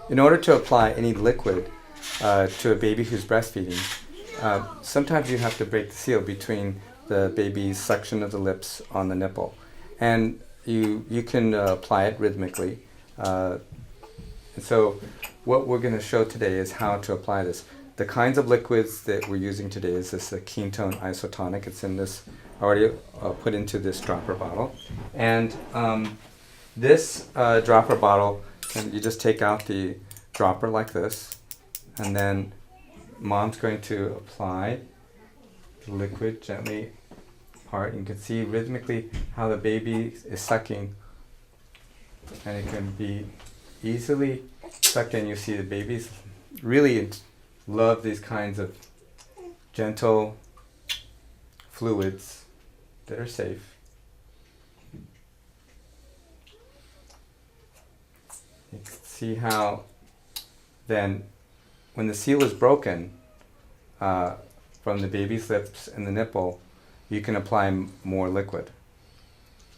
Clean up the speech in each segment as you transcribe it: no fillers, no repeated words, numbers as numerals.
in order to apply any liquid to a baby who's breastfeeding, sometimes you have to break the seal between the baby's suction of the lips on the nipple. And you can apply it rhythmically. And so what we're going to show today is how to apply this. The kinds of liquids that we're using today is this ketone isotonic. It's in this, already put into this dropper bottle. And this dropper bottle, and you just take out the dropper like this, and then mom's going to apply the liquid gently apart. You can see rhythmically how the baby is sucking, and it can be easily sucked in. You see the babies really love these kinds of gentle fluids that are safe. You can see how then when the seal is broken from the baby's lips and the nipple, you can apply more liquid.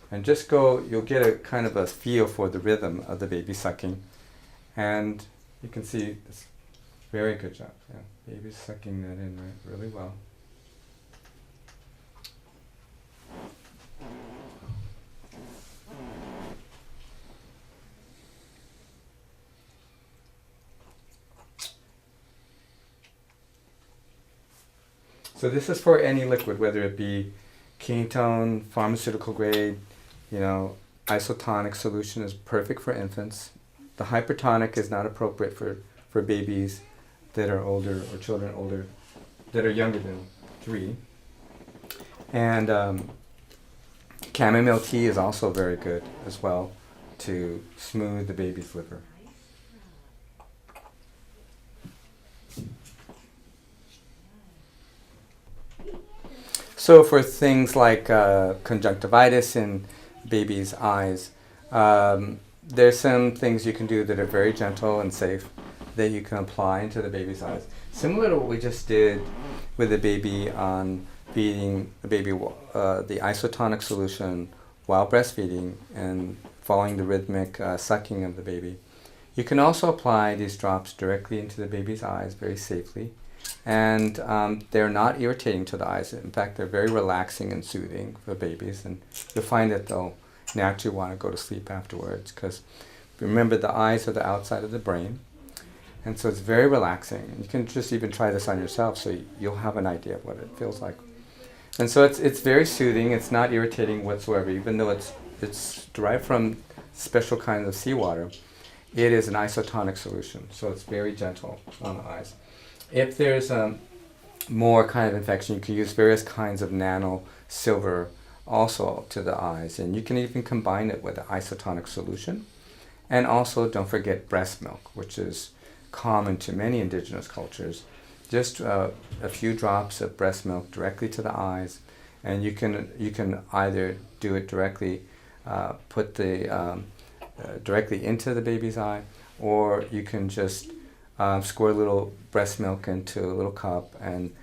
And just go, you'll get a kind of a feel for the rhythm of the baby sucking. And you can see it's very good job. Yeah, baby's sucking that in really well. So this is for any liquid, whether it be ketone, pharmaceutical grade, isotonic solution is perfect for infants. The hypertonic is not appropriate for babies that are older or children older that are younger than 3. And chamomile tea is also very good as well to smooth the baby's liver. So for things like conjunctivitis in babies' eyes, there's some things you can do that are very gentle and safe that you can apply into the baby's eyes. Similar to what we just did with the baby on feeding the baby the isotonic solution while breastfeeding and following the rhythmic sucking of the baby. You can also apply these drops directly into the baby's eyes very safely. And they're not irritating to the eyes. In fact, they're very relaxing and soothing for babies. And you'll find that they'll naturally want to go to sleep afterwards, because remember, the eyes are the outside of the brain. And so it's very relaxing. You can just even try this on yourself so you'll have an idea of what it feels like. And so it's very soothing. It's not irritating whatsoever, even though it's derived from special kinds of seawater. It is an isotonic solution, so it's very gentle on the eyes. If there's more kind of infection, you can use various kinds of nano silver also to the eyes, and you can even combine it with an isotonic solution. And also, don't forget breast milk, which is common to many indigenous cultures. Just a few drops of breast milk directly to the eyes, and you can either do it directly, put the directly into the baby's eye, or you can just squirt a little breast milk into a little cup and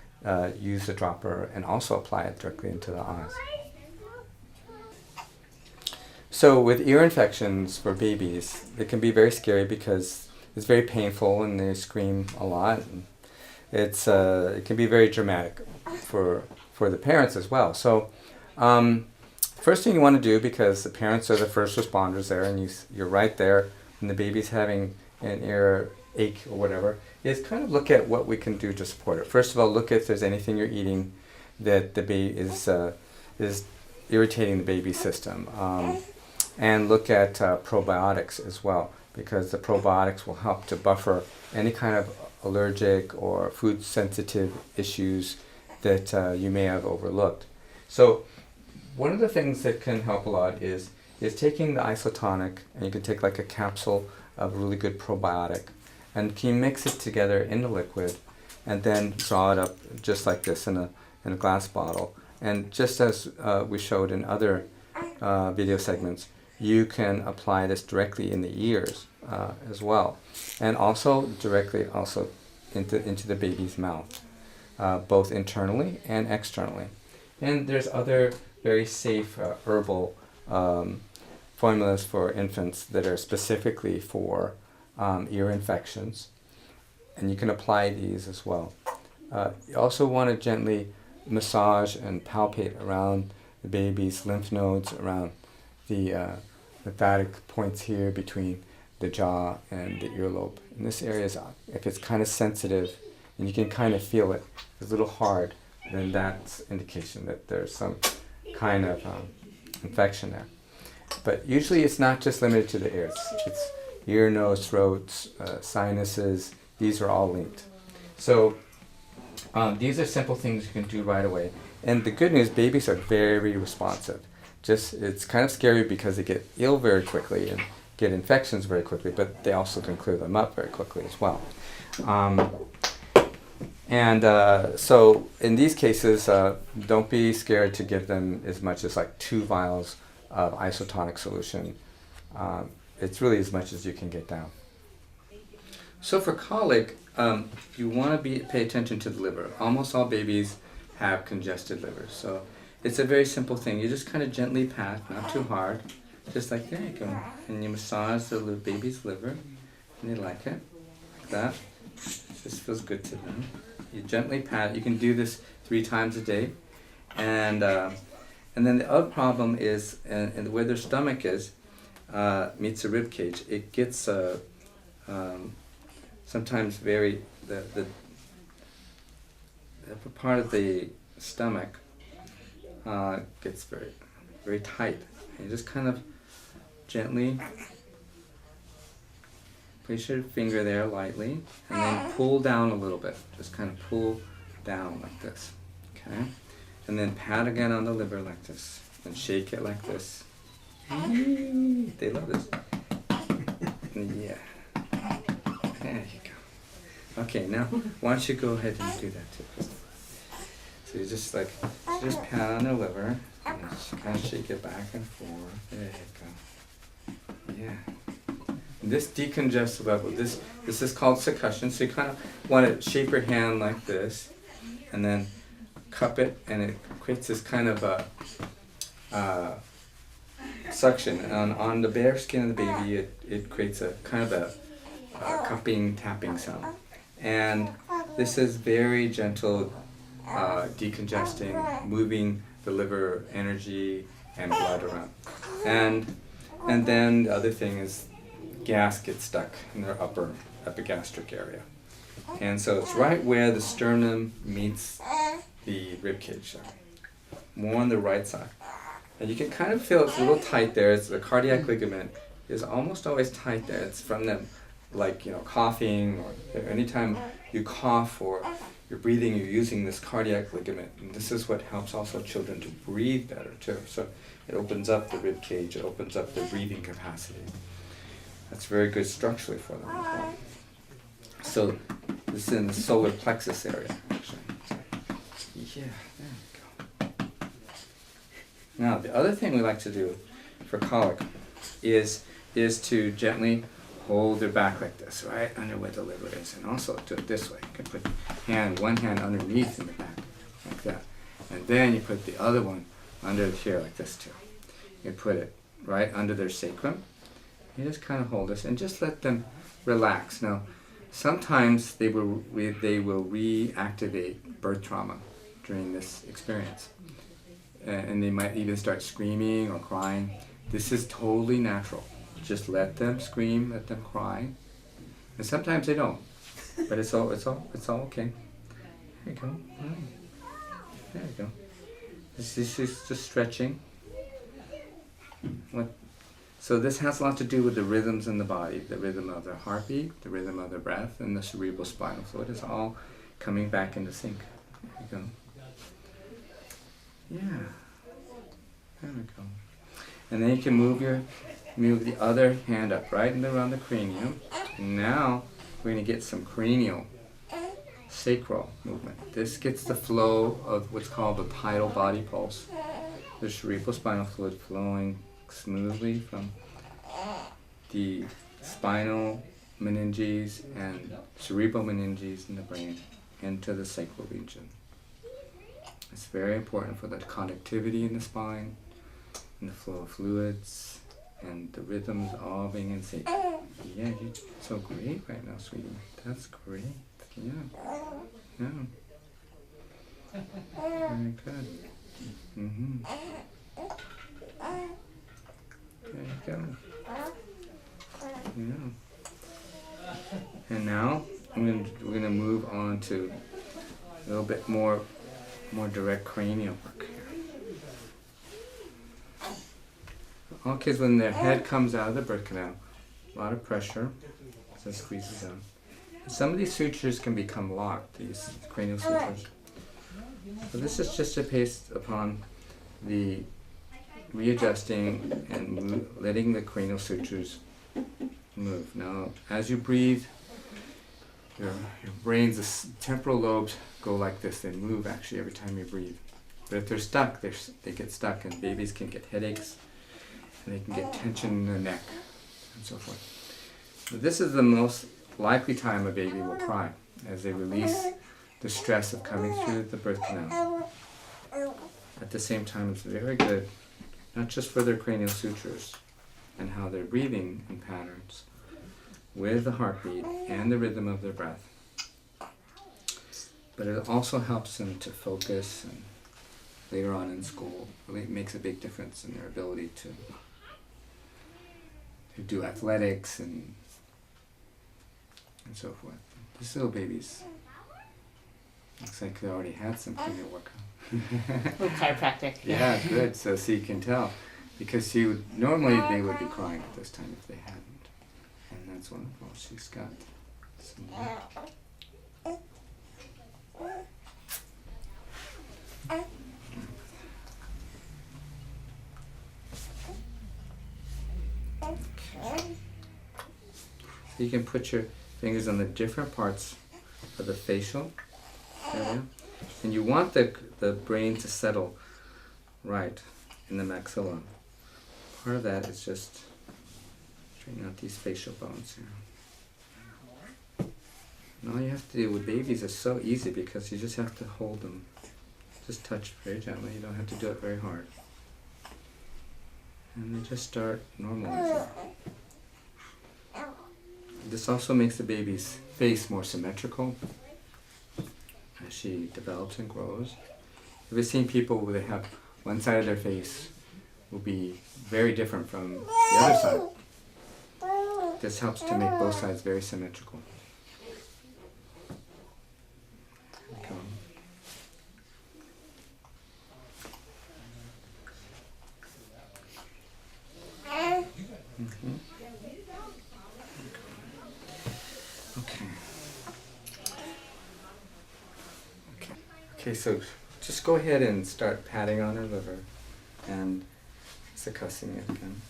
use the dropper and also apply it directly into the eyes. So with ear infections for babies, it can be very scary because it's very painful and they scream a lot. And it can be very dramatic for the parents as well. So first thing you want to do, because the parents are the first responders there and you're right there when the baby's having an ear ache or whatever, is kind of look at what we can do to support it. First of all, look if there's anything you're eating that the baby is irritating the baby's system, and look at probiotics as well, because the probiotics will help to buffer any kind of allergic or food sensitive issues that you may have overlooked. So one of the things that can help a lot is taking the isotonic, and you can take like a capsule of really good probiotic, and can you mix it together in the liquid and then draw it up just like this in a glass bottle. And just as we showed in other video segments, you can apply this directly in the ears as well, and also directly into the baby's mouth, both internally and externally. And there's other very safe herbal formulas for infants that are specifically for ear infections. And you can apply these as well. You also want to gently massage and palpate around the baby's lymph nodes, around the lymphatic points here between the jaw and the earlobe. And this area is, if it's kind of sensitive and you can kind of feel it, it's a little hard, then that's indication that there's some kind of infection there. But usually it's not just limited to the ears. It's ear, nose, throat, sinuses. These are all linked. So these are simple things you can do right away. And the good news, babies are very responsive. It's kind of scary because they get ill very quickly and get infections very quickly, but they also can clear them up very quickly as well. So in these cases, don't be scared to give them as much as like 2 vials of isotonic solution. It's really as much as you can get down. So for colic, you want to pay attention to the liver. Almost all babies have congested livers. So it's a very simple thing. You just kind of gently pat, not too hard. Just like, there you go. And you massage the baby's liver. And they like it. Like that. This feels good to them. You gently pat. You can do this 3 times a day. And then the other problem is, and where their stomach is, meets the rib cage, it gets sometimes the upper part of the stomach gets very, very tight. And you just kind of gently place your finger there lightly, and then pull down a little bit. Just kind of pull down like this, okay? And then pat again on the liver like this, and shake it like this. They love this. Yeah. There you go. Okay, now why don't you go ahead and do that too. So you just pat on their liver, and just kind of shake it back and forth. There you go. Yeah. And this decongest level, this is called succussion. So you kind of want to shape your hand like this, and then cup it, and it creates this kind of a suction. And on the bare skin of the baby, it creates a kind of a cupping, tapping sound. And this is very gentle decongesting, moving the liver energy and blood around. And then the other thing is gas gets stuck in their upper epigastric area. And so it's right where the sternum meets the rib cage, more on the right side. And you can kind of feel it's a little tight there. It's the cardiac ligament is almost always tight there. It's from them, like, coughing, or anytime you cough or you're breathing, you're using this cardiac ligament. And this is what helps also children to breathe better too. So it opens up the rib cage, it opens up their breathing capacity. That's very good structurally for them as well. So this is in the solar plexus area, actually. Yeah, there you go. Now, the other thing we like to do for colic is to gently hold their back like this, right under where the liver is, and also do it this way. You can put one hand underneath in the back, like that, and then you put the other one under here like this too. You put it right under their sacrum. You just kind of hold this and just let them relax. Now, sometimes they will reactivate birth trauma during this experience, and they might even start screaming or crying. This is totally natural. Just let them scream, let them cry, and sometimes they don't, but it's all okay. There you go. There you go. This is just stretching. So this has a lot to do with the rhythms in the body, the rhythm of their heartbeat, the rhythm of their breath, and the cerebral spinal fluid is all coming back into sync. There you go. Yeah. There we go. And then you can move the other hand up right and around the cranium. And now we're going to get some cranial sacral movement. This gets the flow of what's called the tidal body pulse. The cerebral spinal fluid flowing smoothly from the spinal meninges and cerebral meninges in the brain into the sacral region. It's very important for the conductivity in the spine and the flow of fluids and the rhythms all being in sync. Yeah, you're so great right now, sweetie. That's great. Yeah. Yeah. Very good. Mm-hmm. There you go. Yeah. And now we're gonna move on to a little bit more direct cranial work here. All kids, when their head comes out of the birth canal, a lot of pressure, so it squeezes out. Some of these sutures can become locked, these cranial sutures. So this is just based upon the readjusting and letting the cranial sutures move. Now, as you breathe, your brain's temporal lobes go like this. They move actually every time you breathe. But if they're stuck, they get stuck, and babies can get headaches, and they can get tension in the neck, and so forth. So this is the most likely time a baby will cry, as they release the stress of coming through the birth canal. At the same time, it's very good, not just for their cranial sutures and how they're breathing in patterns, with the heartbeat and the rhythm of their breath, but it also helps them to focus, and later on in school really makes a big difference in their ability to do athletics and so forth. These little babies, looks like they already had some cranial work. Little chiropractic. Yeah, good. So you can tell, because normally they would be crying at this time if they hadn't. And that's wonderful. She's got some. So you can put your fingers on the different parts of the facial area, and you want the brain to settle right in the maxilla. Part of that is just straighten out these facial bones here. And all you have to do with babies is so easy, because you just have to hold them. Just touch very gently. You don't have to do it very hard. And they just start normalizing. This also makes the baby's face more symmetrical as she develops and grows. We've seen people where they have one side of their face will be very different from the other side. This helps to make both sides very symmetrical. Okay. Mm-hmm. Okay, so just go ahead and start patting on her liver and succussing it again.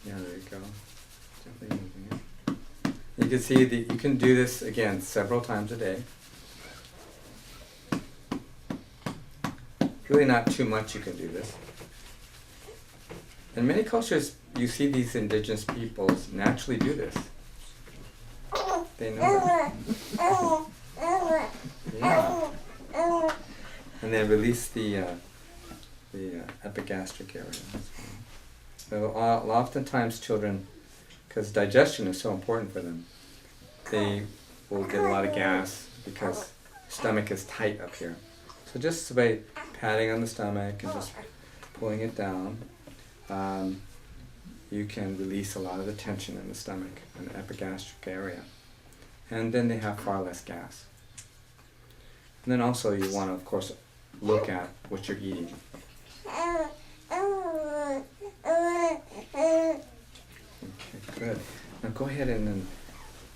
Yeah, there you go. Gently moving it. You can see that you can do this again several times a day. Really not too much you can do this. In many cultures, you see these indigenous peoples naturally do this. They know that. Yeah. And then release the epigastric area as well. So oftentimes children, because digestion is so important for them, they will get a lot of gas because stomach is tight up here. So just by patting on the stomach and just pulling it down, you can release a lot of the tension in the stomach and the epigastric area. And then they have far less gas. And then also you want to, of course, look at what you're eating. Okay, good. Now go ahead and then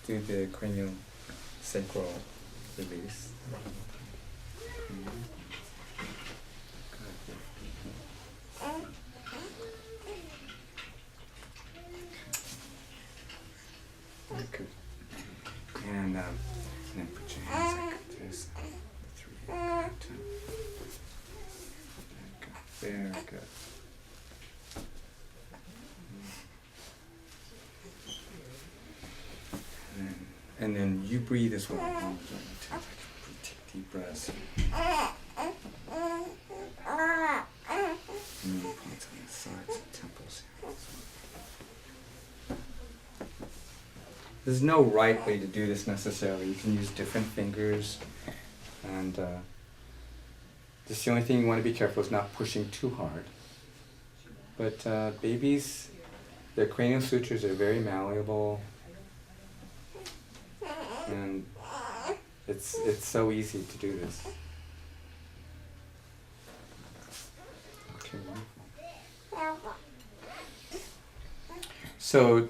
do the cranial sacral release. Very good. And then put your hands like this. The 3, 2. Very good. And then you breathe as well. Take deep breaths. And then points on the sides and temples there's no right way to do this necessarily. You can use different fingers, and just the only thing you want to be careful is not pushing too hard. But babies, their cranial sutures are very malleable, and it's so easy to do this. Okay. So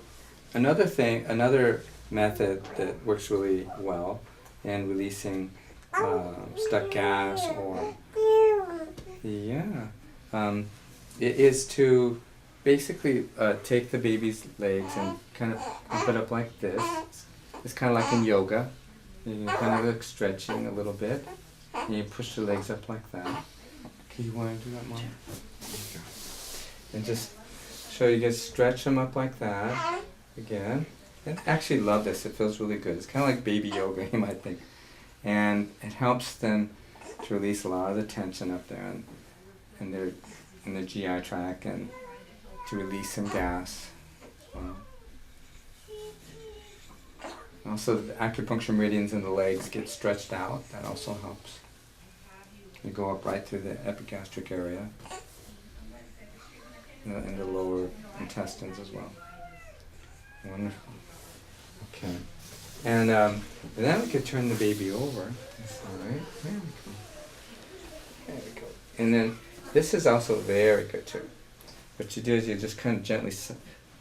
another method that works really well in releasing stuck gas or it is to basically take the baby's legs and kind of pump it up like this. It's kind of like in yoga. You kind of like stretching a little bit, and you push the legs up like that. Okay, you want to do that, Mom? And just so you can stretch them up like that again. And actually love this. It feels really good. It's kind of like baby yoga, you might think. And it helps them to release a lot of the tension up there in their GI tract, and to release some gas. Also, the acupuncture meridians in the legs get stretched out. That also helps. You go up right through the epigastric area, in the lower intestines as well. Wonderful. Okay. And then we could turn the baby over. That's all right. There we go. There we go. And then this is also very good too. What you do is you just kind of gently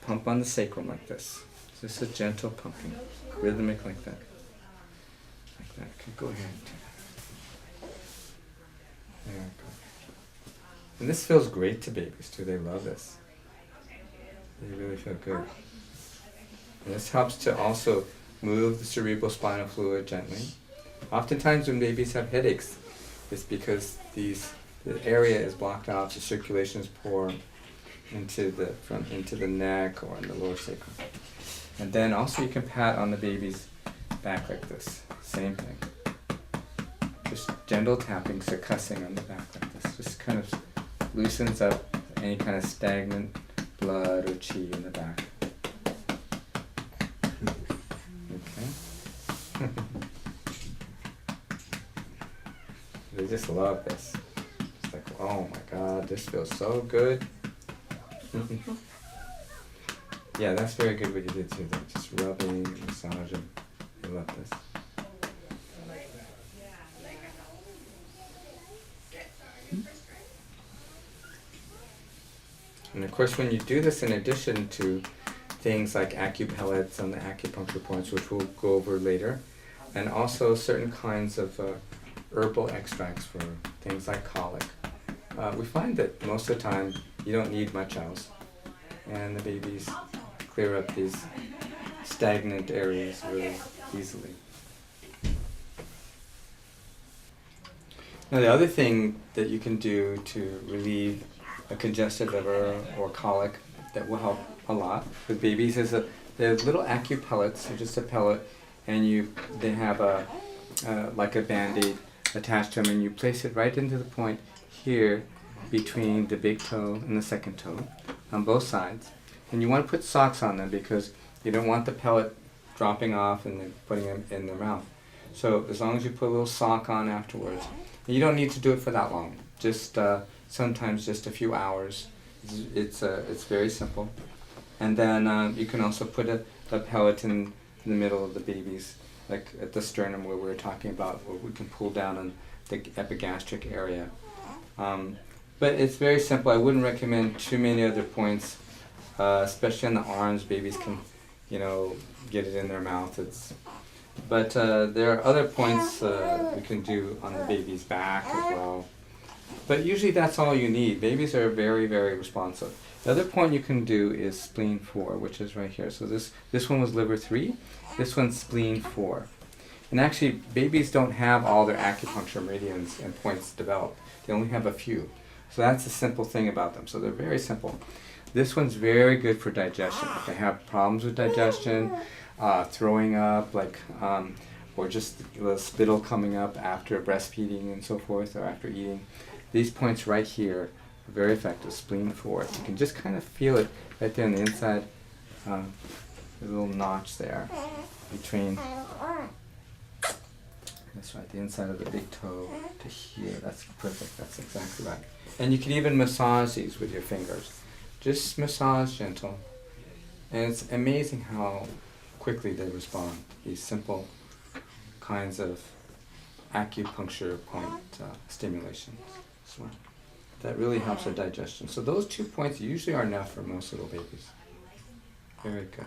pump on the sacrum like this. Just a gentle pumping, rhythmic like that. Like that. Okay, go ahead. There we go. And this feels great to babies too. They love this. They really feel good. And this helps to also move the cerebrospinal fluid gently. Oftentimes when babies have headaches, it's because the area is blocked off, the circulation is poor into the neck or in the lower sacrum. And then also you can pat on the baby's back like this. Same thing. Just gentle tapping, succussing on the back like this. Just kind of loosens up any kind of stagnant blood or chi in the back. Okay. They just love this. It's like, oh my God, this feels so good. Yeah, that's very good what you did too. Just rubbing, massaging. I love this. And of course, when you do this in addition to things like acupellets and the acupuncture points, which we'll go over later, and also certain kinds of herbal extracts for things like colic, we find that most of the time you don't need much else, and the babies clear up these stagnant areas really easily. Now the other thing that you can do to relieve a congested liver or colic that will help a lot with babies is there's little acupellets. They're just a pellet, and they have like a Band-Aid attached to them, and you place it right into the point here between the big toe and the second toe on both sides. And you want to put socks on them because you don't want the pellet dropping off and then putting them in their mouth. So as long as you put a little sock on afterwards, and you don't need to do it for that long. Just sometimes just a few hours. It's very simple. And then you can also put a pellet in the middle of the babies, like at the sternum where we were talking about, where we can pull down on the epigastric area. But it's very simple. I wouldn't recommend too many other points, especially on the arms. Babies can, get it in their mouth. But there are other points we can do on the baby's back as well. But usually that's all you need. Babies are very, very responsive. The other point you can do is spleen 4, which is right here. So this one was liver 3. This one's spleen 4. And actually, babies don't have all their acupuncture meridians and points developed. They only have a few. So that's the simple thing about them. So they're very simple. This one's very good for digestion. If they have problems with digestion, throwing up, or just the spittle coming up after breastfeeding and so forth, or after eating, these points right here are very effective. Spleen 4. You can just kind of feel it right there on the inside There's a little notch there between. That's right, the inside of the big toe to here. That's perfect. That's exactly right. And you can even massage these with your fingers. Just massage gentle. And it's amazing how quickly they respond. These simple kinds of acupuncture point stimulation. So that really helps their digestion. So those 2 points usually are enough for most little babies. Very good.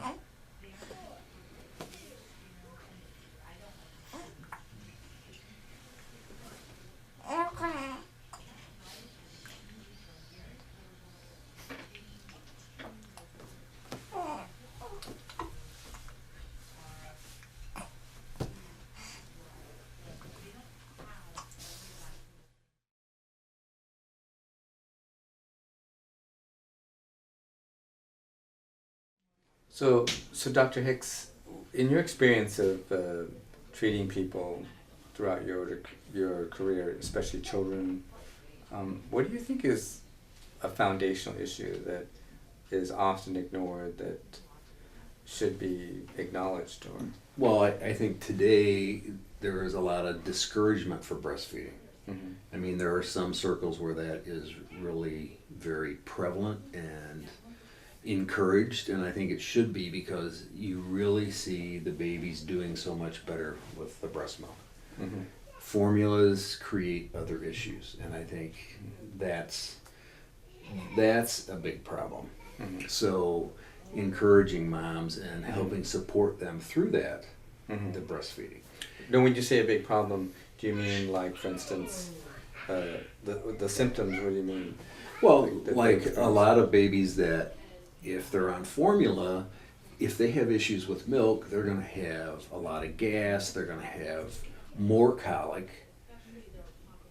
So Dr. Hicks, in your experience of treating people throughout your career, especially children, what do you think is a foundational issue that is often ignored that should be acknowledged? Or Well, I think today there is a lot of discouragement for breastfeeding. mm-hmm. I mean, there are some circles where that is really very prevalent and encouraged, and I think it should be, because you really see the babies doing so much better with the breast milk. Mm-hmm. Formulas create other issues, and I think that's a big problem. Mm-hmm. So encouraging moms and helping support them through that, Mm-hmm. the breastfeeding. Now, when you say a big problem, do you mean, like, for instance, the symptoms? What do you mean? Well, the like big a things? lot of babies that, if they're on formula, if they have issues with milk, they're going to have a lot of gas, they're going to have more colic,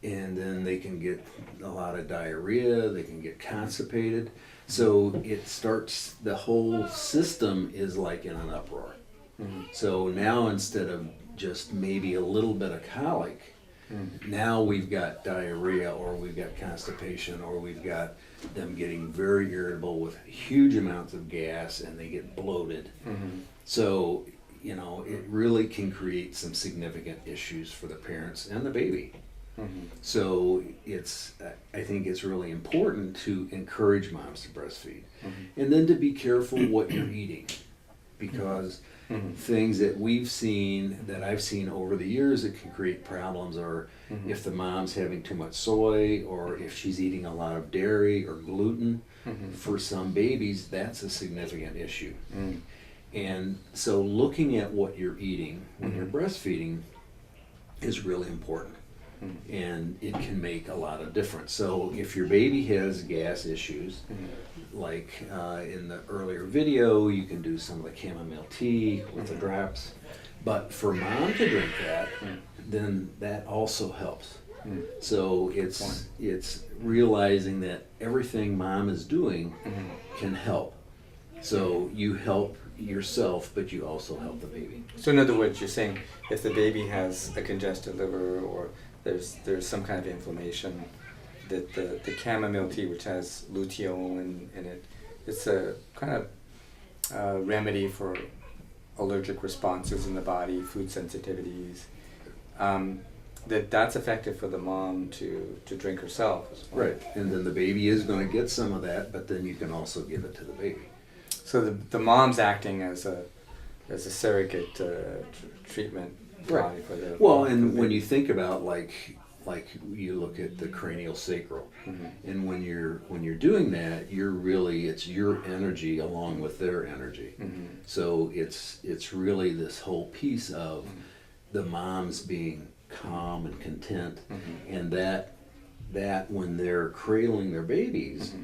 and then they can get a lot of diarrhea, they can get constipated. So it starts, the whole system is like in an uproar. Mm-hmm. So now, instead of just maybe a little bit of colic, Mm-hmm. now we've got diarrhea, or we've got constipation, or we've got them getting very irritable with huge amounts of gas, and they get bloated. Mm-hmm. So, it really can create some significant issues for the parents and the baby. Mm-hmm. So I think it's really important to encourage moms to breastfeed, Mm-hmm. and then to be careful what you're eating, because Mm-hmm. things that I've seen over the years that can create problems are Mm-hmm. if the mom's having too much soy, or if she's eating a lot of dairy or gluten. Mm-hmm. For some babies, that's a significant issue. Mm-hmm. And so looking at what you're eating when you're Mhm. breastfeeding is really important. Mhm. And it can make a lot of difference. So if your baby has gas issues, Mm-hmm. like in the earlier video, you can do some of the chamomile tea with the Mhm. drops. But for mom to drink that, Mm. then that also helps. Mm. So it's realizing that everything mom is doing Mhm. can help. So you help yourself, but you also help the baby. So in other words, you're saying if the baby has a congested liver, or there's some kind of inflammation, that the chamomile tea, which has luteolin in it, it's a kind of remedy for allergic responses in the body, food sensitivities. That's effective for the mom to drink herself as well. Right. And then the baby is going to get some of that, but then you can also give it to the baby. So the mom's acting as a surrogate treatment Right. body for the Well, for the and when baby. you think about like you look at the cranial sacral, Mhm. and when you're doing that, it's your energy along with their energy. Mhm. So it's really this whole piece of the moms being calm and content, Mhm. and that when they're cradling their babies, Mhm.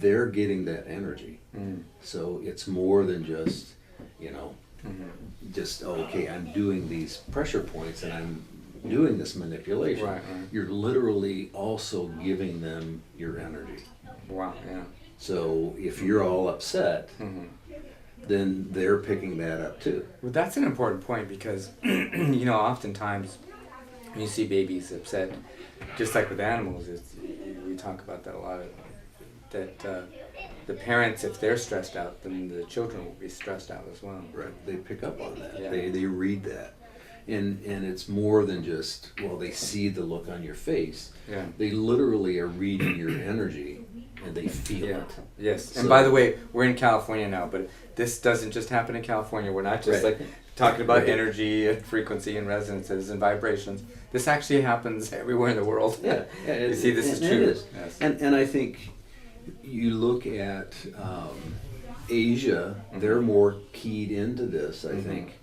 they're getting that energy. Mhm. So it's more than just, Mhm. just, okay, I'm doing these pressure points and I'm doing this manipulation. Right, right. You're literally also giving them your energy. Wow, yeah. So if you're all upset, Mhm. then they're picking that up too. Well, that's an important point because, oftentimes when you see babies upset, just like with animals, we talk about that a lot. the parents, if they're stressed out, then the children will be stressed out as well. Right. They pick up on that. Yeah. They read that. And it's more than just, well, they see the look on your face. Yeah. They literally are reading your energy and they feel Yeah. it. Yes. And So- by the way, we're in California now, but this doesn't just happen in California. We're not just Right. like talking about Right. energy and frequency and resonances and vibrations. This actually happens everywhere in the world. Yeah. You see, this is and true. It is. Yes. And I think you look at Asia, they're more keyed into this, I think,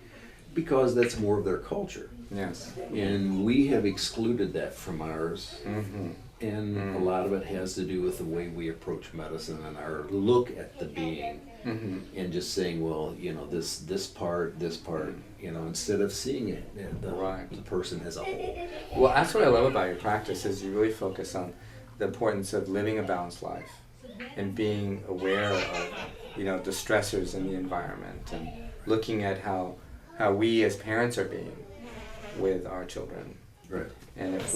because that's more of their culture. Yes. And we have excluded that from ours. Mm-hmm. And a lot of it has to do with the way we approach medicine and our look at the being. Mm-hmm. And just saying, well, you know, this part, you know, instead of seeing it, Right. the person as a whole. Well, that's what I love about your practice is you really focus on the importance of living a balanced life and being aware of, you know, the stressors in the environment and looking at how we as parents are being with our children. Right. And if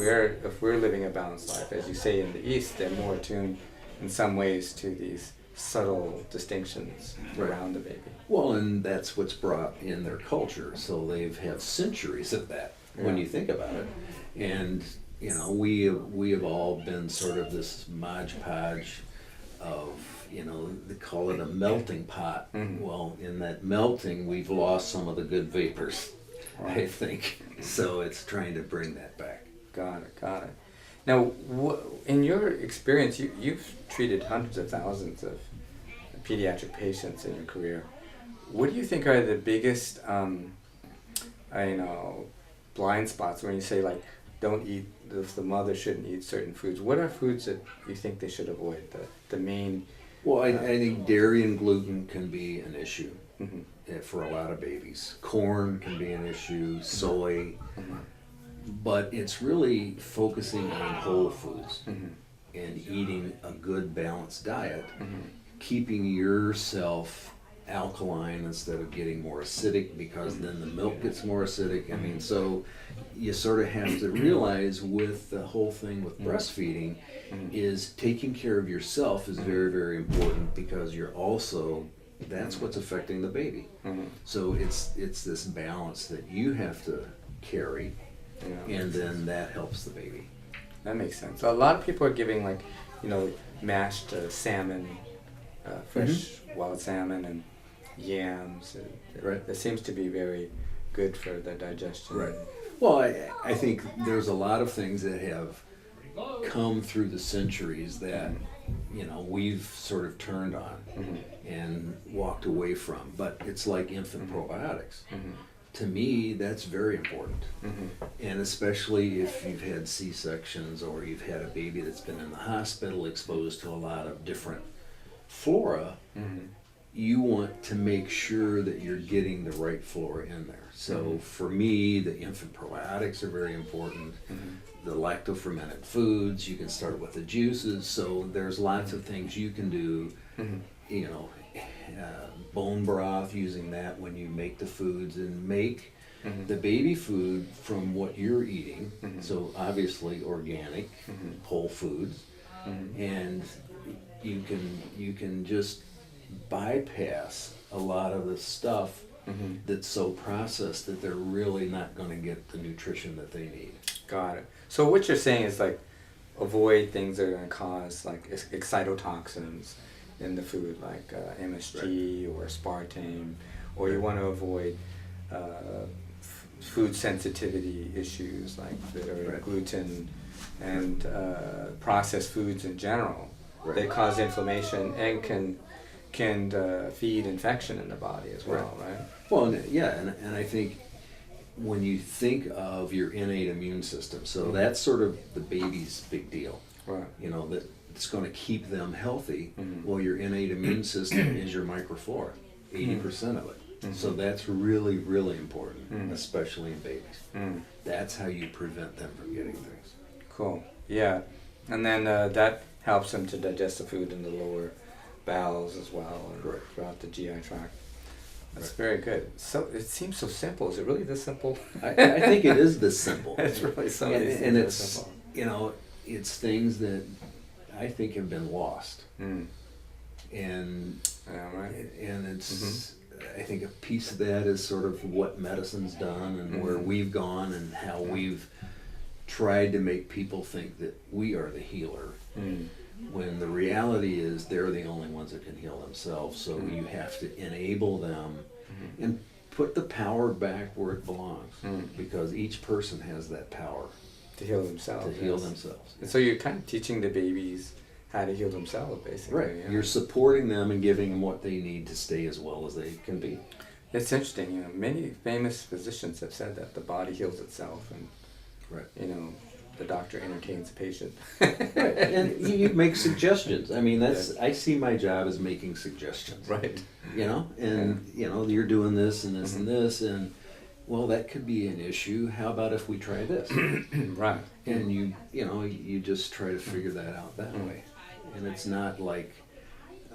we're living a balanced life, as you say in the East, they're more attuned in some ways to these subtle distinctions Right. around the baby. Well, and that's what's brought in their culture. So they've had centuries of that when Yeah. you think about it. And, you know, we have all been sort of this modge podge of, you know, they call it a melting pot. Mhm. Well, in that melting, we've lost some of the good vapors, I Right. think. So it's trying to bring that back. Got it. Now, in your experience, you've treated hundreds of thousands of pediatric patients in your career. What do you think are the biggest, blind spots when you say like, don't eat, if the mother shouldn't eat certain foods? What are foods that you think they should avoid? The main. Well, I think dairy and gluten can be an issue Mhm. for a lot of babies. Corn can be an issue, soy. Mhm. But it's really focusing on whole foods Mhm. and eating a good balanced diet, Mhm. keeping yourself alkaline instead of getting more acidic because then the milk gets more acidic. I mean, so you sort of have to realize with the whole thing with breastfeeding is taking care of yourself is very, very important because you're also, that's what's affecting the baby. Mhm. So it's this balance that you have to carry. Yeah. And then that helps the baby. That makes sense. A lot of people are giving like, mashed salmon, fresh wild salmon and yams. Right. That seems to be very good for the digestion. Right. Well, I think there's a lot of things that have come through the centuries that, you know, we've sort of turned on and walked away from. But it's like infant probiotics. Mhm. To me, that's very important. Mhm. And especially if you've had C-sections or you've had a baby that's been in the hospital exposed to a lot of different flora, Mhm. you want to make sure that you're getting the right flora in there. So for me, the infant probiotics are very important. The lacto-fermented foods, you can start with the juices. So there's lots of things you can do, you know, bone broth, using that when you make the foods and make the baby food from what you're eating. So obviously organic, whole foods, and you can just bypass a lot of the stuff that's so processed that they're really not going to get the nutrition that they need. Got it. So what you're saying is like avoid things that are going to cause like excitotoxins in the food, like MSG or aspartame, or you want to avoid food sensitivity issues like that are gluten and processed foods in general. They cause inflammation and can feed infection in the body as well, right? Well, and I think when you think of your innate immune system, so that's sort of the baby's big deal. Right. You know, that it's going to keep them healthy. Mhm. Well, your innate immune system is your microflora, 80% of it. So that's really, really important, especially in babies. That's how you prevent them from getting things. Cool. Yeah. And then that helps them to digest the food in the lower bowels as well and Correct. throughout the GI tract. That's very good. So it seems so simple. Is it really this simple? I think it is this simple. It's really so. And it's, you know, it's things that I think have been lost. Mm. And Yeah, right. and it's I think a piece of that is sort of what medicine's done and where we've gone and how we've tried to make people think that we are the healer, when the reality is they're the only ones that can heal themselves. So you have to enable them and put the power back where it belongs, because each person has that power To heal themselves. to heal themselves. And so you're kind of teaching the babies how to heal themselves, basically. Right. Yeah. You're supporting them and giving them what they need to stay as well as they can be. It's interesting, you know, many famous physicians have said that the body heals itself, and Right. you know, the doctor entertains the patient. Right. And you make suggestions. I mean, that's I see my job as making suggestions. Right. You know, and you know, you're doing this and this and this, and well, that could be an issue. How about if we try this? Right. And you know, you just try to figure that out that way. And it's not like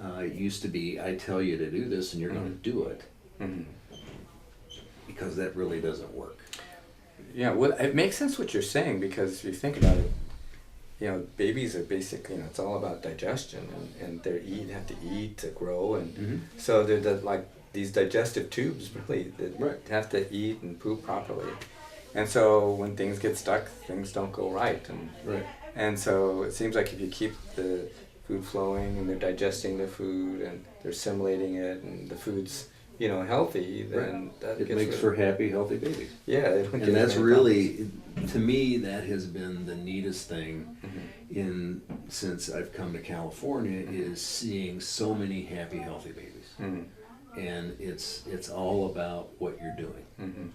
it used to be, I tell you to do this and you're going to do it, because that really doesn't work. Yeah, well, it makes sense what you're saying, because if you think about it, you know, babies are basically, you know, it's all about digestion, and they have to eat to grow, and so they're like these digestive tubes, really, that have to eat and poop properly. And so when things get stuck, things don't go right. And so it seems like if you keep the food flowing and they're digesting the food and they're assimilating it and the food's, you know, healthy, then that It gets makes for happy, healthy babies. Yeah. They don't get And that's any really, to me, that has been the neatest thing since I've come to California, is seeing so many happy, healthy babies. And it's all about what you're doing.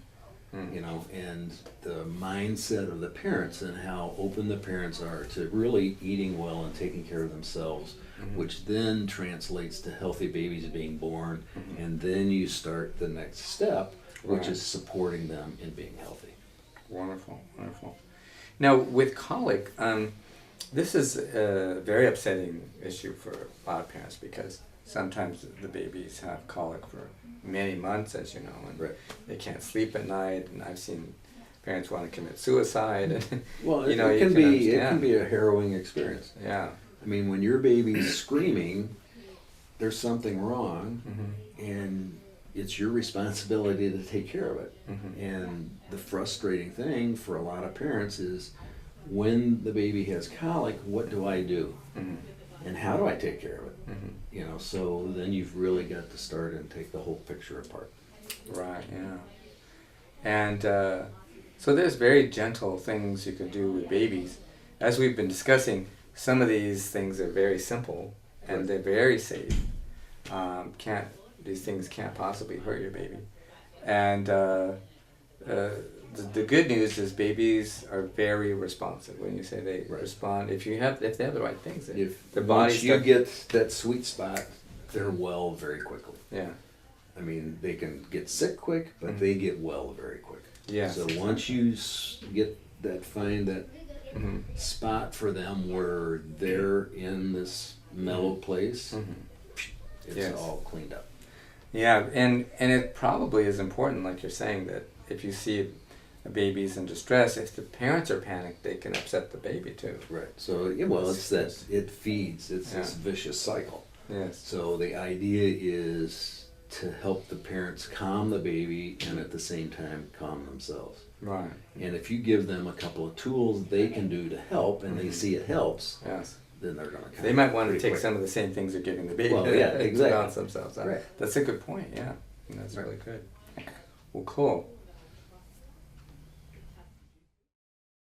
You know, and the mindset of the parents and how open the parents are to really eating well and taking care of themselves, which then translates to healthy babies being born, and then you start the next step, which is supporting them in being healthy. Wonderful, wonderful. Now, with colic, this is a very upsetting issue for a lot of parents, because sometimes the babies have colic for many months, as you know, and they can't sleep at night, and I've seen parents want to commit suicide. And, Well, you know, it can be a harrowing experience. Yeah. I mean, when your baby's screaming, there's something wrong, and it's your responsibility to take care of it. And the frustrating thing for a lot of parents is, when the baby has colic, what do I do? And how do I take care of it? You know, so then you've really got to start and take the whole picture apart. Right, yeah. And so there's very gentle things you can do with babies. As we've been discussing, some of these things are very simple and they're very safe. These things can't possibly hurt your baby. And the good news is babies are very responsive. When you say they respond, if they have the right things, If the body once you get that sweet spot, they're well very quickly. Yeah. I mean, they can get sick quick, but they get well very quick. Yeah. So once you find that spot for them where they're in this mellow place, it's all cleaned up. Yeah, and it probably is important, like you're saying, that if you see a baby's in distress, if the parents are panicked, they can upset the baby too. Right. So it's that it feeds. It's this vicious cycle. Yes. So the idea is to help the parents calm the baby and at the same time calm themselves. Right. And if you give them a couple of tools they can do to help, and they see it helps, yes, then they're going to. They might want to take some of the same things they're giving the baby. Well, yeah, to exactly. balance themselves out. Right. That's a good point. Yeah, and that's really good. Well, cool.